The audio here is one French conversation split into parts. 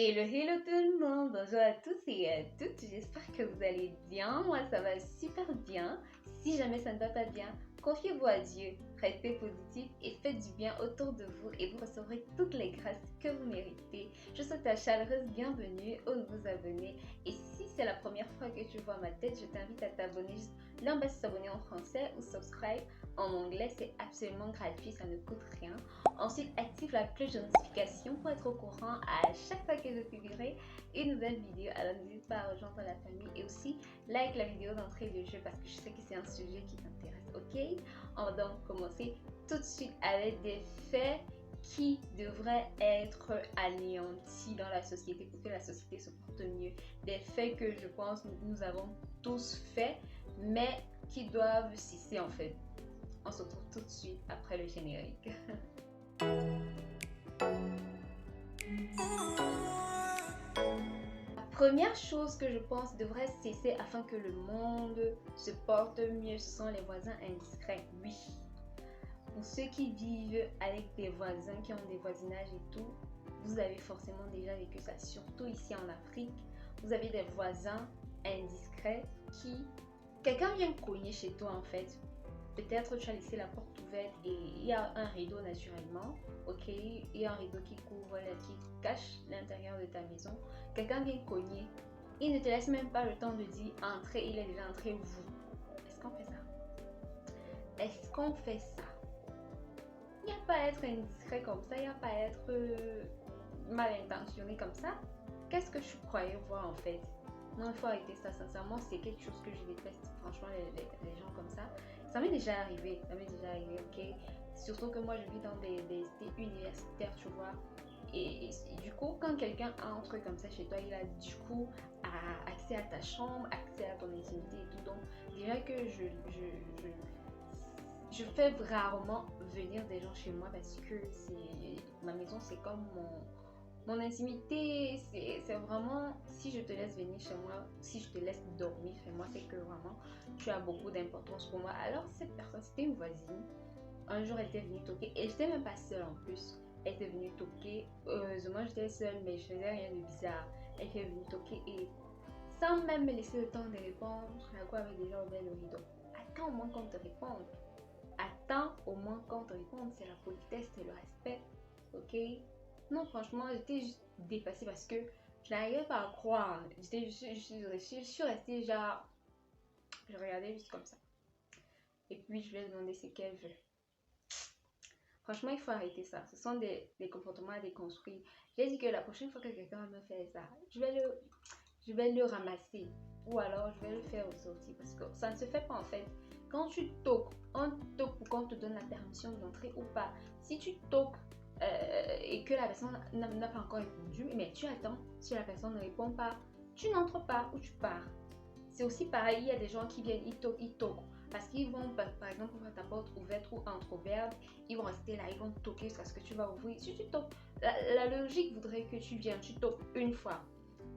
Hello tout le monde, bonjour à tous et à toutes, j'espère que vous allez bien, moi ça va super bien. Si jamais ça ne va pas bien, confiez-vous à Dieu, restez positif et faites du bien autour de vous et vous recevrez toutes les grâces que vous méritez. Je souhaite ta chaleureuse bienvenue aux nouveaux abonnés et si c'est la première fois que tu vois ma tête, je t'invite à t'abonner, juste là en bas s'abonner en français ou subscribe en anglais, c'est absolument gratuit, ça ne coûte rien. Ensuite, active la cloche de notification pour être au courant à chaque fois que je publierai une nouvelle vidéo. Alors n'hésite pas à rejoindre la famille et aussi like la vidéo d'entrée de jeu parce que je sais que c'est un sujet qui t'intéresse, ok? On va donc commencer tout de suite avec des faits qui devraient être anéantis dans la société pour que la société se porte mieux. Des faits que je pense nous avons tous faits, mais qui doivent cesser en fait. On se retrouve tout de suite après le générique. La première chose que je pense devrait cesser afin que le monde se porte mieux, ce sont les voisins indiscrets. Oui. Pour ceux qui vivent avec des voisins, qui ont des voisinages et tout, vous avez forcément déjà vécu ça, surtout ici en Afrique. Vous avez des voisins indiscrets qui... Quelqu'un vient cogner chez toi en fait. Peut-être tu as laissé la porte ouverte et il y a un rideau naturellement, ok, il y a un rideau qui couvre, qui cache l'intérieur de ta maison. Quelqu'un vient cogner, il ne te laisse même pas le temps de dire entrez, il est déjà entré vous. Est-ce qu'on fait ça? Est-ce qu'on fait ça? Il n'y a pas à être indiscret comme ça, il n'y a pas à être mal intentionné comme ça. Qu'est-ce que je croyais voir en fait? Non, il faut arrêter ça, sincèrement, c'est quelque chose que je déteste, franchement, les gens comme ça. Ça m'est déjà arrivé, ok? Surtout que moi, je vis dans des cités universitaires, tu vois. Et du coup, quand quelqu'un entre comme ça chez toi, il a du coup accès à ta chambre, accès à ton intimité et tout. Donc, déjà que je fais rarement venir des gens chez moi parce que ma maison, c'est comme mon intimité, c'est vraiment, si je te laisse venir chez moi, si je te laisse dormir chez moi, c'est que vraiment, tu as beaucoup d'importance pour moi. Alors, cette personne, c'était une voisine. Un jour, elle était venue toquer, et j'étais même pas seule en plus. Elle était venue toquer. Heureusement, j'étais seule, mais je faisais rien de bizarre. Elle était venue toquer et sans même me laisser le temps de répondre, la quoi avait déjà ouvert le rideau. Attends au moins qu'on te réponde. Attends au moins qu'on te réponde. C'est la politesse, c'est le respect. Ok? Non, franchement, j'étais juste dépassée parce que je n'arrivais pas à croire. Je suis restée genre. Je regardais juste comme ça. Et puis, je lui ai demandé ce qu'elle veut. Franchement, il faut arrêter ça. Ce sont des comportements à déconstruire. J'ai dit que la prochaine fois que quelqu'un me fait ça, je vais le ramasser. Ou alors, je vais le faire ressortir. Parce que ça ne se fait pas en fait. Quand tu toques, on toque pour qu'on te donne la permission d'entrer ou pas. Si tu toques et que la personne n'a pas encore répondu, mais tu attends. Si la personne ne répond pas, tu n'entres pas ou tu pars. C'est aussi pareil, il y a des gens qui viennent, ils toquent. Parce qu'ils vont, par exemple, voir ta porte ouverte ou entrouverte, ils vont rester là, ils vont toquer jusqu'à ce que tu vas ouvrir. Si tu toques, la logique voudrait que tu viennes, tu toques une fois.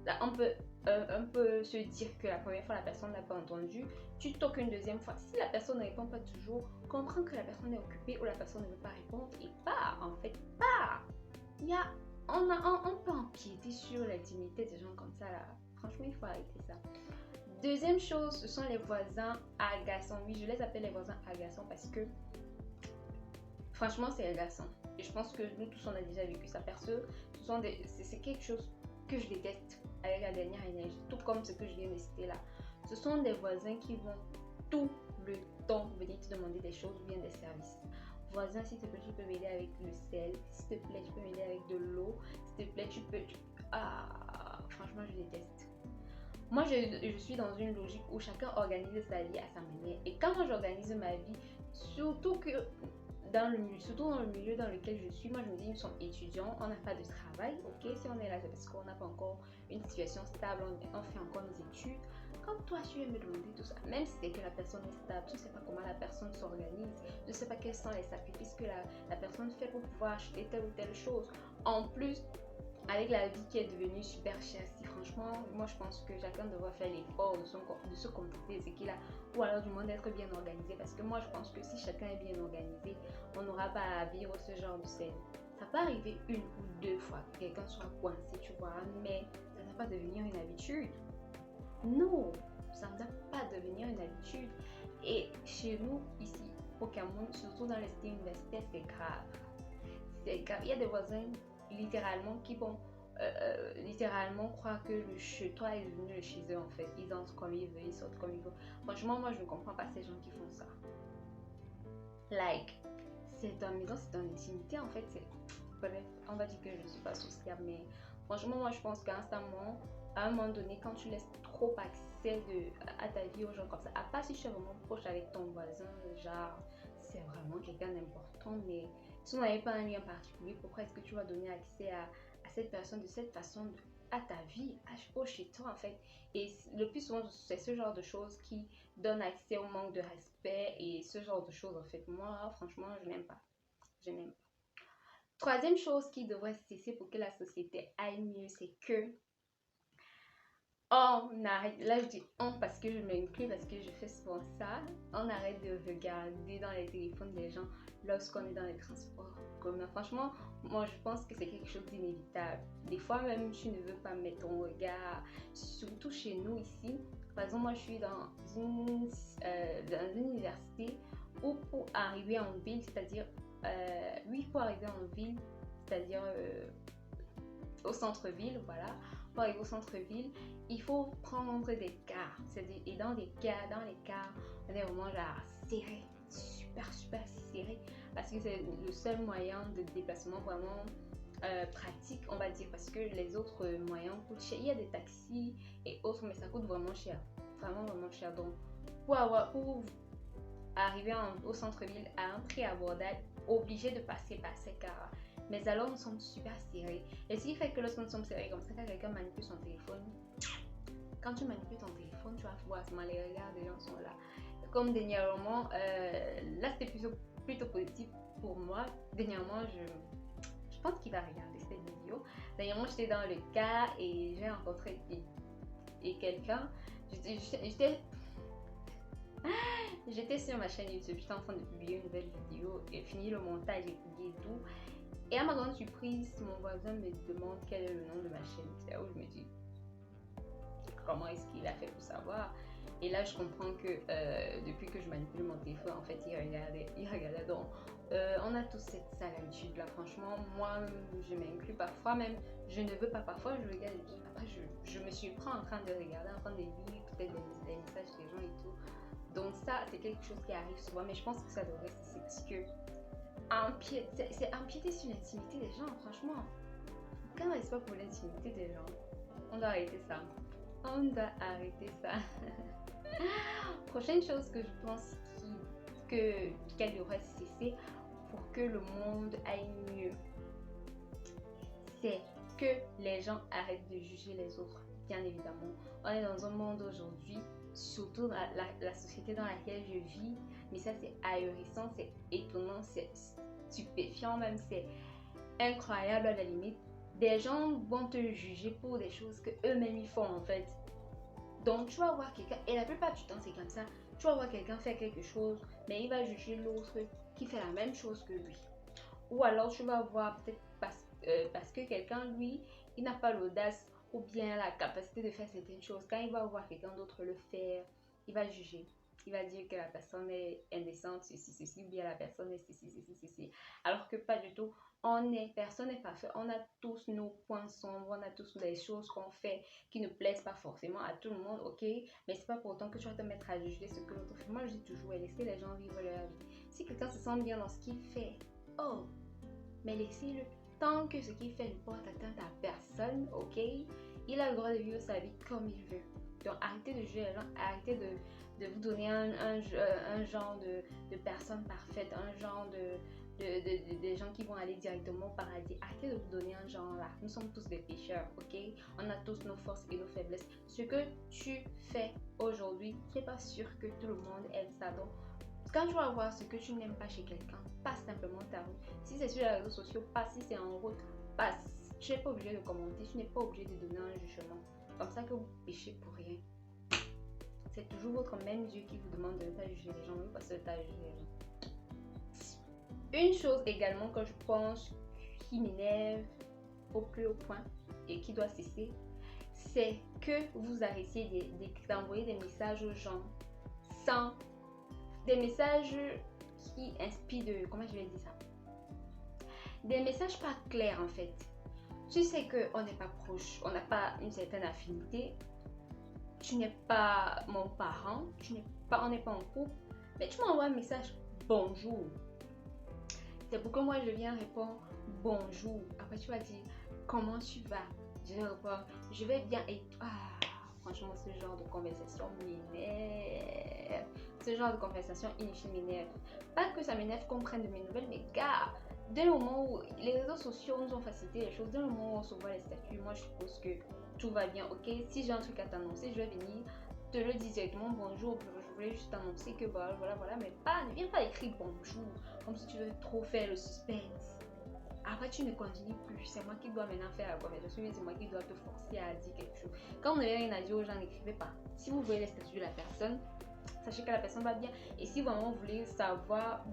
Là, on peut se dire que la première fois, la personne n'a pas entendu. Tu toques une deuxième fois. Si la personne ne répond pas toujours, comprends que la personne est occupée ou la personne ne veut pas répondre et pars, en fait, pars. On peut empiéter sur l'intimité des gens comme ça, là. Franchement, il faut arrêter ça. Deuxième chose, ce sont les voisins agaçants. Oui, je les appelle les voisins agaçants parce que franchement, c'est agaçant. Et je pense que nous tous, on a déjà vécu ça. Perso, c'est quelque chose que je déteste avec la dernière énergie, tout comme ce que je viens de citer là. Ce sont des voisins qui vont tout le temps venir te demander des choses ou bien des services. Voisin, s'il te plaît, tu peux m'aider avec le sel. S'il te plaît, tu peux m'aider avec de l'eau. S'il te plaît, tu peux... Ah, franchement, je déteste. Moi, je suis dans une logique où chacun organise sa vie à sa manière. Et quand moi, j'organise ma vie, surtout dans le milieu dans lequel je suis, moi, je me dis, nous sommes étudiants, on n'a pas de travail, ok? Si on est là, c'est parce qu'on n'a pas encore une situation stable, on fait encore nos études. Quand toi, tu viens me demander tout ça, même si c'est que la personne est stable, tu ne sais pas comment la personne s'organise, tu ne sais pas quels sont les sacrifices que la personne fait pour pouvoir acheter telle ou telle chose. En plus, avec la vie qui est devenue super chère, si franchement, moi je pense que chacun devrait faire l'effort de se contenter de ce qu'il a, ou alors du moins d'être bien organisé, parce que moi je pense que si chacun est bien organisé, on n'aura pas à vivre ce genre de scène. Ça peut arriver une ou deux fois que quelqu'un soit coincé, tu vois, mais ça ne va pas devenir une habitude. Non, ça ne doit pas devenir une habitude. Et chez nous, ici, au Cameroun, surtout dans les cités universitaires, c'est grave. C'est grave. Il y a des voisins, littéralement, qui vont littéralement croire que le chez toi est devenu le chez eux, en fait. Ils entrent comme ils veulent, ils sortent comme ils veulent. Franchement, moi, je ne comprends pas ces gens qui font ça. Like, c'est ta maison, c'est ton intimité, en fait. Bref, on va dire que je ne suis pas sociable, mais franchement, moi, je pense qu'à un moment donné, quand tu laisses trop accès à ta vie aux gens comme ça, à part si tu es vraiment proche avec ton voisin, genre, c'est vraiment quelqu'un d'important, mais si vous n'avez pas un lien particulier, pourquoi est-ce que tu vas donner accès à cette personne de cette façon à ta vie, au chez toi en fait? Et le plus souvent, c'est ce genre de choses qui donne accès au manque de respect et ce genre de choses en fait. Moi, franchement, je n'aime pas. Je n'aime pas. Troisième chose qui devrait cesser pour que la société aille mieux, c'est que on arrête, là je dis on parce que je m'inclus, parce que je fais souvent ça, on arrête de regarder dans les téléphones des gens lorsqu'on est dans les transports communs. Franchement, moi je pense que c'est quelque chose d'inévitable. Des fois même tu ne veux pas mettre ton regard, surtout chez nous ici. Par exemple, moi je suis dans une université où pour arriver en ville, c'est-à-dire, oui, pour arriver en ville, c'est-à-dire au centre-ville, voilà, pour arriver au centre-ville, il faut prendre des cars. Et dans les cars, on est vraiment genre serré, super serré, parce que c'est le seul moyen de déplacement vraiment pratique, on va dire, parce que les autres moyens coûtent cher. Il y a des taxis et autres, mais ça coûte vraiment cher, vraiment cher. Donc, pour arriver au centre-ville à un prix abordable, obligé de passer par ces cars. Mais alors, nous sommes super serrés. Et ce qui fait que lorsque nous sommes serrés comme ça, quand quelqu'un manipule son téléphone, quand tu manipules ton téléphone, tu vas voir les regards des gens sont là. Comme dernièrement, là c'était plutôt positif pour moi. Dernièrement, je pense qu'il va regarder cette vidéo. Dernièrement, j'étais dans le car et j'ai rencontré quelqu'un. J'étais sur ma chaîne YouTube, j'étais en train de publier une nouvelle vidéo et fini le montage, j'ai publié tout. Et à ma grande surprise, mon voisin me demande quel est le nom de ma chaîne. C'est là où je me dis, comment est-ce qu'il a fait pour savoir? Et là, je comprends que depuis que je manipule mon téléphone, en fait, il regardait. Donc, on a tous cette sale habitude là. Franchement, moi, je m'inclus parfois même. Je ne veux pas. Parfois, je regarde et puis après, je me surprends en train de regarder, en train de lire peut-être les messages des gens et tout. Donc ça, c'est quelque chose qui arrive souvent, mais je pense que ça devrait cesser parce que c'est empiéter sur l'intimité des gens, franchement. Quand on n'est pas pour l'intimité des gens, on doit arrêter ça. On doit arrêter ça. Prochaine chose que je pense qu'elle devrait cesser pour que le monde aille mieux, c'est que les gens arrêtent de juger les autres. Bien évidemment, on est dans un monde aujourd'hui, surtout dans la société dans laquelle je vis, mais ça c'est ahurissant, c'est étonnant, c'est stupéfiant même, c'est incroyable à la limite. Des gens vont te juger pour des choses que eux-mêmes ils font en fait. Donc tu vas voir quelqu'un, et la plupart du temps c'est comme ça, tu vas voir quelqu'un faire quelque chose, mais il va juger l'autre qui fait la même chose que lui. Ou alors tu vas voir peut-être parce que quelqu'un, lui, il n'a pas l'audace ou bien la capacité de faire certaines choses. Quand il va voir quelqu'un d'autre le faire, il va juger. Il va dire que la personne est indécente, ceci, ou bien la personne est ceci. Alors que pas du tout. Personne n'est parfait. On a tous nos points sombres, on a tous des choses qu'on fait qui ne plaisent pas forcément à tout le monde, ok? Mais c'est pas pour autant que tu vas te mettre à juger ce que l'autre fait. Moi, je dis toujours, laissez les gens vivre leur vie. Si quelqu'un se sent bien dans ce qu'il fait, oh, mais laissez-le. Tant que ce qu'il fait ne porte atteinte à personne, ok, il a le droit de vivre sa vie comme il veut. Donc arrêtez de juger les gens, arrêtez de vous donner un genre de personne parfaite, un genre de gens qui vont aller directement au paradis. Arrêtez de vous donner un genre là. Nous sommes tous des pécheurs, ok? On a tous nos forces et nos faiblesses. Ce que tu fais aujourd'hui, c'est pas sûr que tout le monde aime ça. Donc, quand tu vas voir ce que tu n'aimes pas chez quelqu'un, passe simplement ta route. Si c'est sur les réseaux sociaux, passe. Si c'est en route, passe. Tu n'es pas obligé de commenter, tu n'es pas obligé de donner un jugement. Comme ça que vous péchez pour rien. C'est toujours votre même Dieu qui vous demande de ne pas juger les gens, même parce que tu as jugé les gens. Une chose également que je pense qui m'énerve au plus haut point et qui doit cesser, c'est que vous arrêtiez d'envoyer des messages aux gens sans des messages qui inspirent de... Comment je vais dire ça? Des messages pas clairs en fait. Tu sais qu'on n'est pas proche, on n'a pas une certaine affinité. Tu n'es pas mon parent, on n'est pas en couple. Mais tu m'envoies un message bonjour. C'est pour que moi je viens répondre bonjour. Après tu vas dire comment tu vas. Je vais répondre je vais bien et toi. Franchement, ce genre de conversation m'énerve. Ce genre de conversation inutile m'énerve. Pas que ça m'énerve qu'on prenne de mes nouvelles, mais gars, dès le moment où les réseaux sociaux nous ont facilité les choses, dès le moment où on se voit les statuts, moi je suppose que tout va bien, ok? Si j'ai un truc à t'annoncer, je vais venir te le dire directement, bonjour, je voulais juste t'annoncer que voilà, mais pas, ne viens pas écrire bonjour, comme si tu veux trop faire le suspense. Après, tu ne continues plus. C'est moi qui dois maintenant faire la conversation. C'est moi qui dois te forcer à dire quelque chose. Quand vous n'avez rien à dire aux gens, n'écrivez pas. Si vous voyez les statuts de la personne, sachez que la personne va bien. Et si vraiment vous voulez savoir,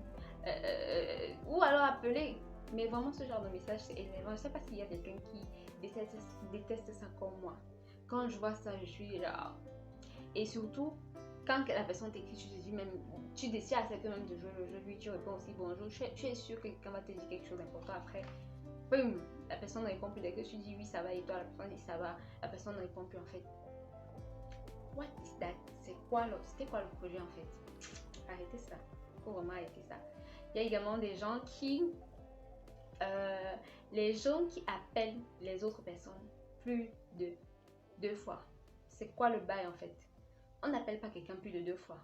ou alors appeler. Mais vraiment, ce genre de message, c'est énervant. Je ne sais pas s'il y a quelqu'un qui déteste ça comme moi. Quand je vois ça, je suis là. Et surtout, quand la personne t'écrit, tu te dis même, tu décides à certains même de jouer le jeu, puis tu réponds aussi bonjour. Tu es sûr que quelqu'un va te dire quelque chose d'important après. Boum, la personne ne répond plus. Dès que tu dis oui, ça va, et toi, la personne dit ça va, la personne ne répond plus en fait. What is that? C'était quoi le projet en fait? Arrêtez ça. Il faut vraiment arrêter ça. Il y a également des gens qui appellent les autres personnes plus de 2 fois. C'est quoi le bail en fait? On n'appelle pas quelqu'un plus de 2 fois.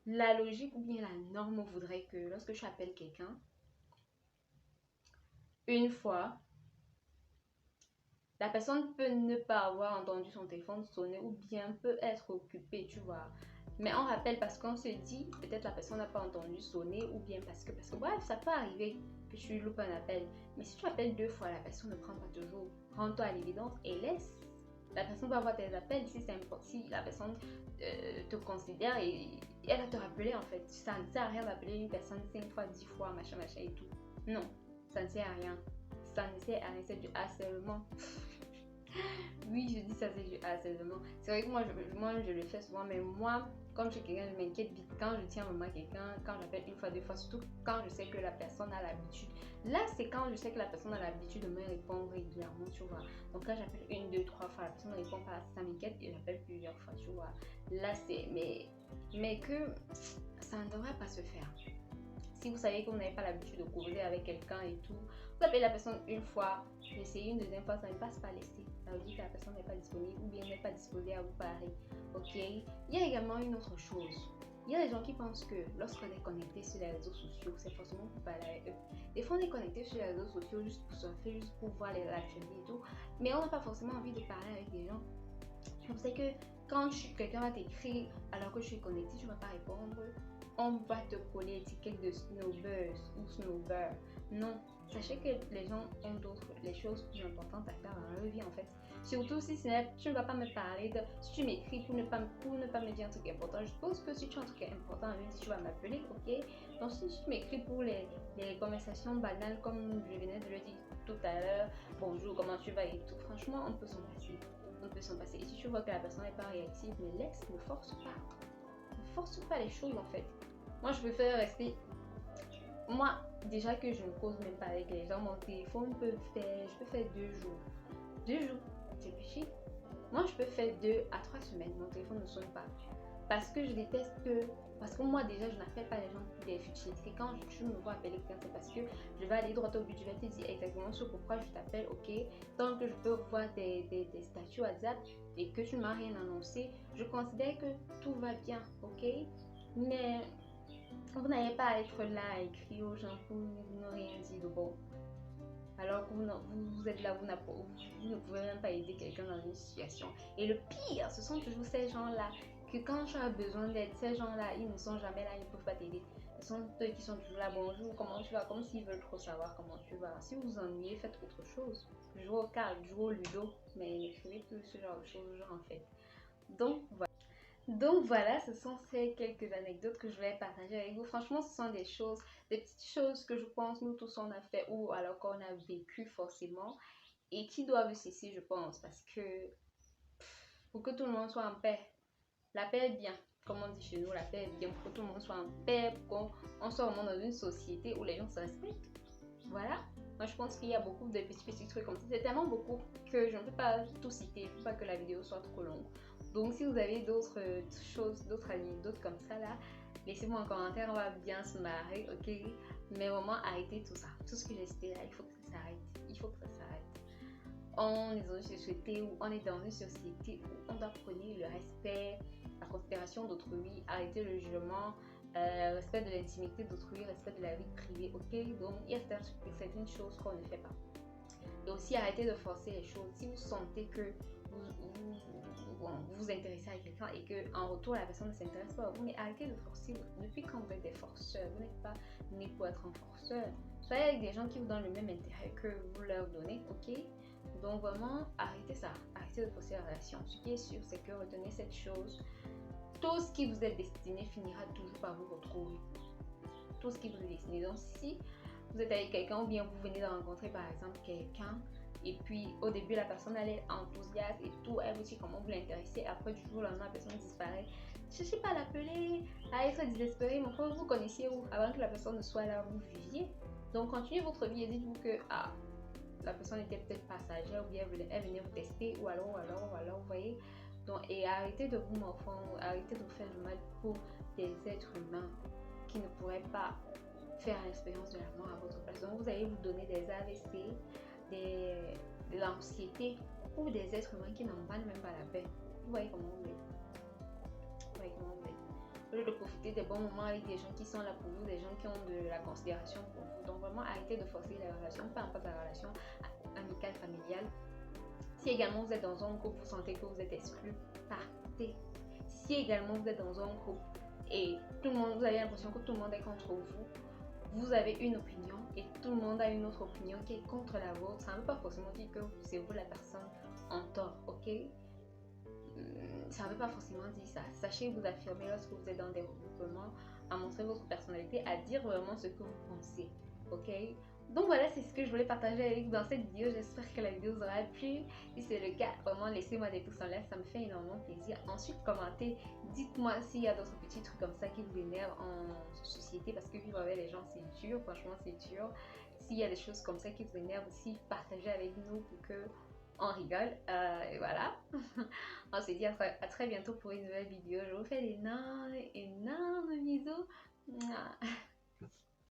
La logique ou bien la norme voudrait que lorsque tu appelles quelqu'un une fois, la personne peut ne pas avoir entendu son téléphone sonner ou bien peut être occupée, tu vois. Mais on rappelle parce qu'on se dit, peut-être la personne n'a pas entendu sonner ou bien parce que bref, ça peut arriver que tu loupes un appel. Mais si tu appelles 2 fois, la personne ne prend pas toujours. Rends-toi à l'évidence et laisse. La personne va avoir tes appels si c'est important, si la personne te considère et elle va te rappeler en fait. Ça ne sert à rien d'appeler une personne 5 fois, 10 fois, machin et tout. Non, ça ne sert à rien. Ça ne sert à rien, c'est du harcèlement. Oui, je dis ça, c'est du harcèlement. C'est vrai que moi, je le fais souvent, mais moi, comme je suis quelqu'un, je m'inquiète vite. Quand je tiens vraiment quelqu'un, quand j'appelle une fois, 2 fois, surtout quand je sais que la personne a l'habitude. Là, c'est quand je sais que la personne a l'habitude de me répondre régulièrement, tu vois. Donc, quand j'appelle 1, 2, 3 fois, la personne ne répond pas, ça m'inquiète et j'appelle plusieurs fois, tu vois. Là, c'est. Mais que ça ne devrait pas se faire. Si vous savez que vous n'avez pas l'habitude de causer avec quelqu'un et tout, vous appelez la personne une fois, essayez une deuxième fois, ça ne passe pas laisser. Ça veut dire que la personne n'est pas disponible ou bien n'est pas disposée à vous parler. Ok? Il y a également une autre chose. Il y a des gens qui pensent que lorsqu'on est connecté sur les réseaux sociaux, c'est forcément pour parler avec eux. Des fois, on est connecté sur les réseaux sociaux juste pour surfer, juste pour voir les actualités et tout. Mais on n'a pas forcément envie de parler avec des gens. Je sais que quand quelqu'un va t'écrire alors que je suis connectée, tu ne vas pas répondre. On va te coller l'étiquette de snowbird ou snowbird. Non, sachez que les gens ont les choses plus importantes à faire dans leur vie en fait. Surtout si tu ne vas pas me parler de. Si tu m'écris pour ne pas me dire un truc important, je suppose que si tu as un truc important à me dire, tu vas m'appeler, ok? Donc si tu m'écris pour les conversations banales comme je venais de le dire tout à l'heure, bonjour, comment tu vas et tout, franchement, on peut s'en passer. On peut s'en passer. Et si tu vois que la personne n'est pas réactive, mais laisse, ne force pas. Ne force pas les choses en fait. Moi, je préfère rester. Moi, déjà que je ne cause même pas avec les gens, mon téléphone peut faire. Je peux faire 2 jours. 2 jours, c'est péché. Moi, je peux faire 2 à 3 semaines. Mon téléphone ne sonne pas. Parce que je déteste que. Parce que moi, déjà, je n'appelle pas les gens pour des futilités. Quand je me vois appeler quelqu'un, c'est parce que je vais aller droit au but. Je vais te dire exactement ce pourquoi je t'appelle, ok? Tant que je peux voir des statuts WhatsApp et que tu ne m'as rien annoncé, je considère que tout va bien, ok? Mais vous n'avez pas à être là à écrire aux gens pour ne rien dire de bon. Alors que vous êtes là, vous ne pouvez même pas aider quelqu'un dans une situation. Et le pire, ce sont toujours ces gens-là que quand tu as besoin d'aide, ces gens-là, ils ne sont jamais là, ils ne peuvent pas t'aider. Ce sont eux qui sont toujours là, bonjour, comment tu vas, comme s'ils veulent trop savoir comment tu vas. Si vous vous ennuyez, faites autre chose. Jouez au cartes, jouez au ludo, mais n'écrivez plus ce genre de choses aux gens en fait. Donc voilà. Donc voilà, ce sont ces quelques anecdotes que je voulais partager avec vous. Franchement, ce sont des choses, des petites choses que je pense nous tous on a fait ou alors qu'on a vécu forcément et qui doivent cesser, je pense, parce que pour que tout le monde soit en paix, la paix est bien. Comme on dit chez nous, la paix est bien pour que tout le monde soit en paix, pour qu'on soit vraiment dans une société où les gens se respectent. Voilà. Moi, je pense qu'il y a beaucoup de petits trucs comme ça. C'est tellement beaucoup que je ne peux pas tout citer. Je ne veux pas que la vidéo soit trop longue. Donc, si vous avez d'autres choses, d'autres anecdotes comme ça, là, laissez-moi en commentaire. On va bien se marrer, ok? Mais vraiment, arrêtez tout ça. Tout ce que j'ai cité là, il faut que ça s'arrête. Il faut que ça s'arrête. On est dans une société où on est dans une société où on doit prôner le respect, la considération d'autrui, arrêter le jugement, respect de l'intimité d'autrui, respect de la vie privée, ok? Donc, il y a certaines choses qu'on ne fait pas. Et aussi, arrêter de forcer les choses. Si vous sentez que vous vous intéressez à quelqu'un et qu'en retour, la personne ne s'intéresse pas à vous, mais arrêtez de forcer. Depuis quand vous êtes des forceurs, vous n'êtes pas né pour être un forceur. Soyez avec des gens qui vous donnent le même intérêt que vous leur donnez, ok? Donc vraiment, arrêtez ça. Arrêtez de forcer la relation. Ce qui est sûr, c'est que retenez cette chose. Tout ce qui vous est destiné finira toujours par vous retrouver. Tout ce qui vous est destiné. Donc si vous êtes avec quelqu'un ou bien vous venez de rencontrer par exemple quelqu'un et puis au début la personne elle est enthousiaste et tout, elle vous dit comment vous l'intéressez, après du jour au lendemain la personne disparaît, cherchez pas à l'appeler, à être désespéré, mais quand vous connaissiez où avant que la personne ne soit là, vous viviez. Donc continuez votre vie et dites-vous que la personne était peut-être passagère ou bien elle venait vous tester ou alors, vous voyez. Donc, et arrêtez de vous morfondre, arrêtez de vous faire du mal pour des êtres humains qui ne pourraient pas faire l'expérience de l'amour à votre place. Donc, vous allez vous donner des AVC, de l'anxiété ou des êtres humains qui n'en valent même pas la peine. Vous voyez comment vous êtes. Vous voyez comment vous êtes. Au lieu de profiter des bons moments avec des gens qui sont là pour vous, des gens qui ont de la considération pour vous. Donc, vraiment, arrêtez de forcer les relations, peu importe la relation amicale, familiale. Si également vous êtes dans un groupe, vous sentez que vous êtes exclu, partez. Si également vous êtes dans un groupe et tout le monde, vous avez l'impression que tout le monde est contre vous, vous avez une opinion et tout le monde a une autre opinion qui est contre la vôtre, ça ne veut pas forcément dire que c'est vous la personne en tort, ok? Ça ne veut pas forcément dire ça. Sachez vous affirmer lorsque vous êtes dans des regroupements, à montrer votre personnalité, à dire vraiment ce que vous pensez, ok? Donc voilà, c'est ce que je voulais partager avec vous dans cette vidéo. J'espère que la vidéo vous aura plu. Si c'est le cas, vraiment laissez-moi des pouces en l'air, ça me fait énormément plaisir. Ensuite, commentez, dites-moi s'il y a d'autres petits trucs comme ça qui vous énervent en société, parce que vivre avec les gens c'est dur, franchement c'est dur. S'il y a des choses comme ça qui vous énervent aussi, partagez avec nous pour que on rigole. Et voilà. On se dit à très bientôt pour une nouvelle vidéo. Je vous fais d'énormes bisous.